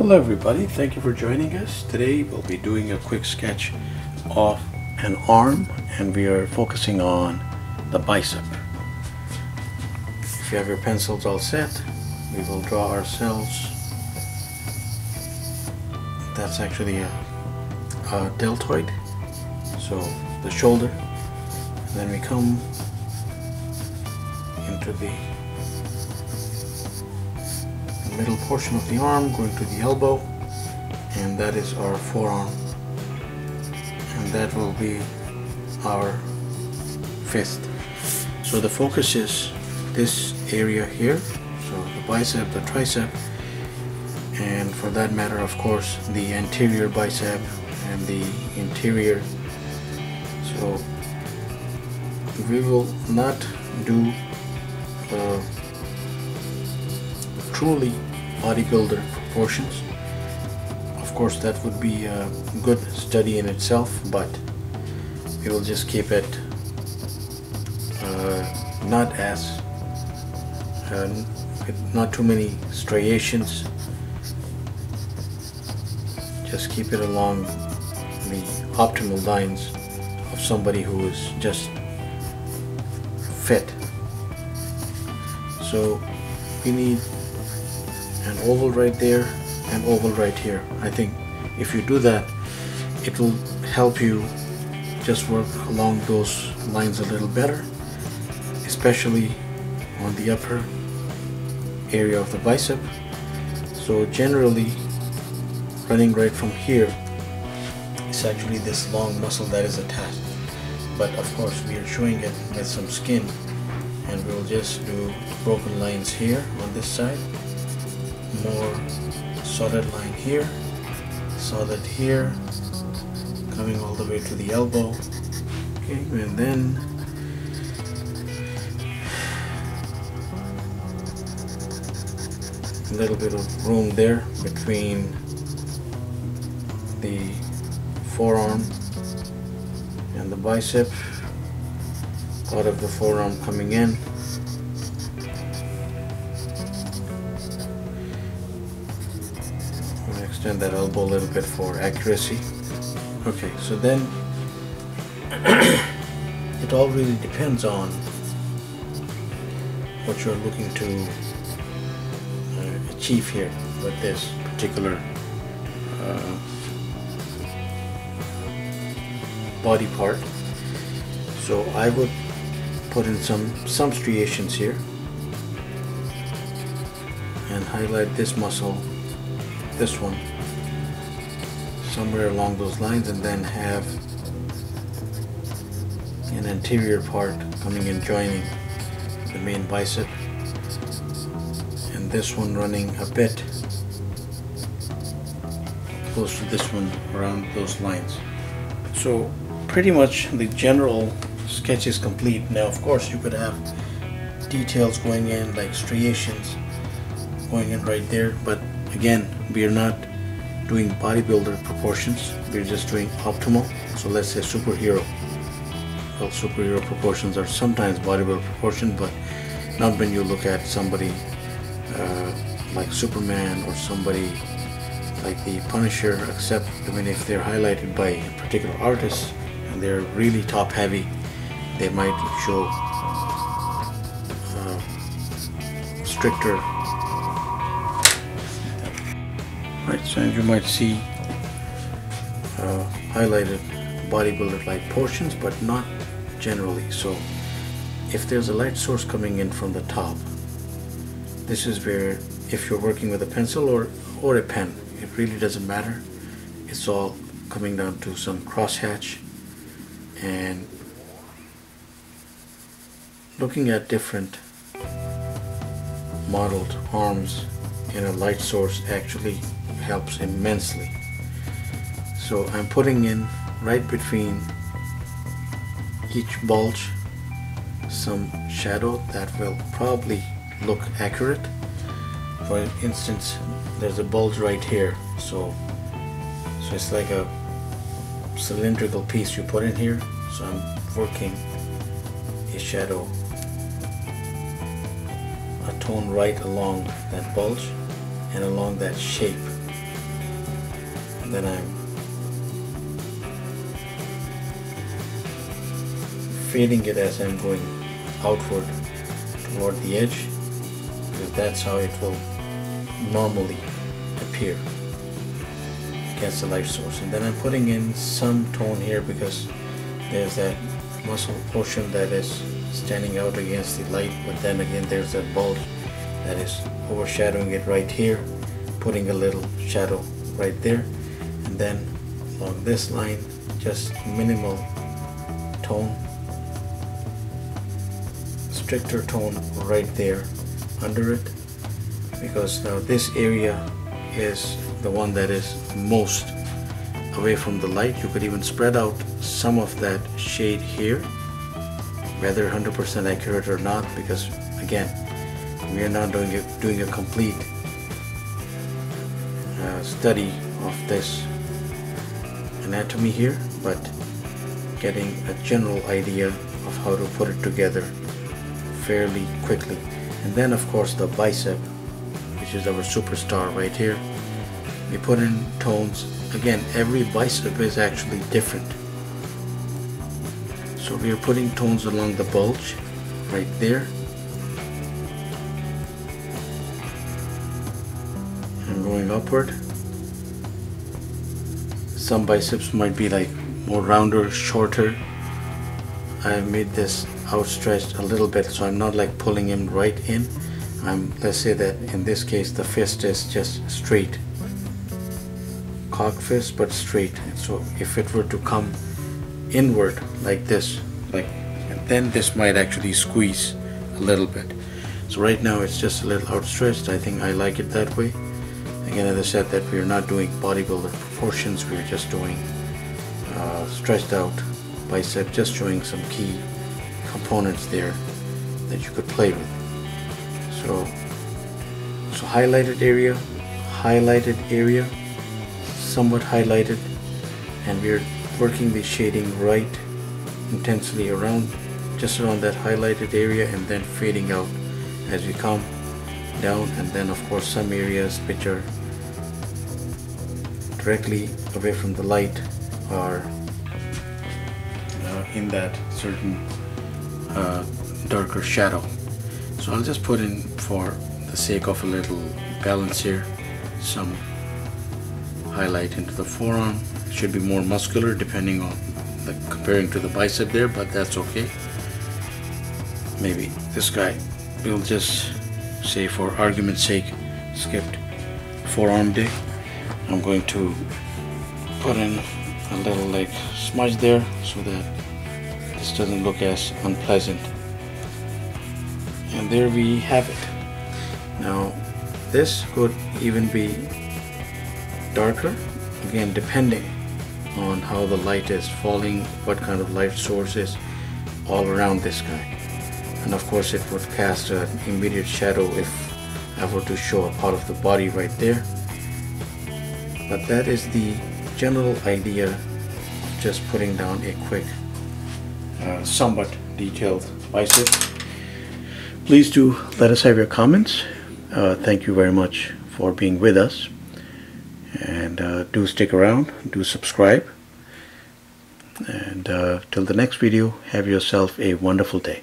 Hello everybody, thank you for joining us. Today we'll be doing a quick sketch of an arm and we are focusing on the bicep. If you have your pencils all set, we will draw ourselves. That's actually a deltoid, so the shoulder, and then we come into the middle portion of the arm, going to the elbow, and that is our forearm, and that will be our fist. So the focus is this area here, so the bicep, the tricep, and for that matter of course the anterior bicep and the interior. So we will not do truly bodybuilder proportions. Of course that would be a good study in itself, but we will just keep it not as not too many striations. Just keep it along the optimal lines of somebody who is just fit. So we need an oval right there, an oval right here. I think if you do that, it will help you just work along those lines a little better, especially on the upper area of the bicep. So generally, running right from here, it's actually this long muscle that is attached, but of course we are showing it with some skin, and we'll just do broken lines here on this side, more solid line here, solid here, coming all the way to the elbow. Okay, and then a little bit of room there between the forearm and the bicep, part of the forearm coming in. Extend that elbow a little bit for accuracy. Okay, so then it all really depends on what you're looking to achieve here with this particular body part. So I would put in some striations here and highlight this muscle, this one, somewhere along those lines, and then have an anterior part coming in joining the main bicep, and this one running a bit close to this one around those lines. So pretty much the general sketch is complete. Now of course you could have details going in, like striations going in right there, but again, we are not doing bodybuilder proportions, we're just doing optimal. So let's say superhero. Well, superhero proportions are sometimes bodybuilder proportion, but not when you look at somebody like Superman or somebody like the Punisher, except if they're highlighted by a particular artist and they're really top heavy, they might show stricter. Right, so you might see highlighted bodybuilder like portions, but not generally. So if there's a light source coming in from the top, this is where, if you're working with a pencil or a pen, it really doesn't matter. It's all coming down to some crosshatch, and looking at different modeled arms in a light source actually helps immensely. So I'm putting in right between each bulge some shadow that will probably look accurate. For instance, there's a bulge right here, so it's like a cylindrical piece you put in here. So I'm working a shadow, a tone right along that bulge and along that shape. then I'm fading it as I'm going outward toward the edge, because that's how it will normally appear against the light source. And then I'm putting in some tone here because there's that muscle portion that is standing out against the light, but then again there's that bulge that is overshadowing it right here, putting a little shadow right there. And then along this line, just minimal tone, stricter tone right there under it, because now this area is the one that is most away from the light. You could even spread out some of that shade here, whether 100% accurate or not, because again, we are not doing a complete study of this anatomy here, but getting a general idea of how to put it together fairly quickly. And then of course the bicep, which is our superstar right here, we put in tones. Again, every bicep is actually different, so we are putting tones along the bulge right there, and going upward. Some biceps might be like more rounder, shorter. I have made this outstretched a little bit, so I'm not like pulling him right in. Let's say that in this case the fist is just straight, cock fist, but straight. So if it were to come inward like this, and then this might actually squeeze a little bit. So right now it's just a little outstretched. I think I like it that way. Again, as I said, that we are not doing bodybuilder proportions, we are just doing stretched out bicep, just showing some key components there that you could play with. So highlighted area, somewhat highlighted, and we're working the shading right intensely around, just around that highlighted area, and then fading out as we come down. And then of course some areas which are directly away from the light are in that certain darker shadow. So I'll just put in, for the sake of a little balance here, some highlight into the forearm. It should be more muscular depending on comparing to the bicep there, but that's okay. Maybe this guy, we'll just say for argument's sake, skipped forearm day. I'm going to put in a little like smudge there so that this doesn't look as unpleasant. And there we have it. Now this could even be darker, again depending on how the light is falling, what kind of light source is all around this guy. And of course it would cast an immediate shadow if I were to show a part of the body right there. But that is the general idea of just putting down a quick, somewhat detailed bicep. Please do let us have your comments. Thank you very much for being with us, and do stick around, do subscribe, and till the next video, have yourself a wonderful day.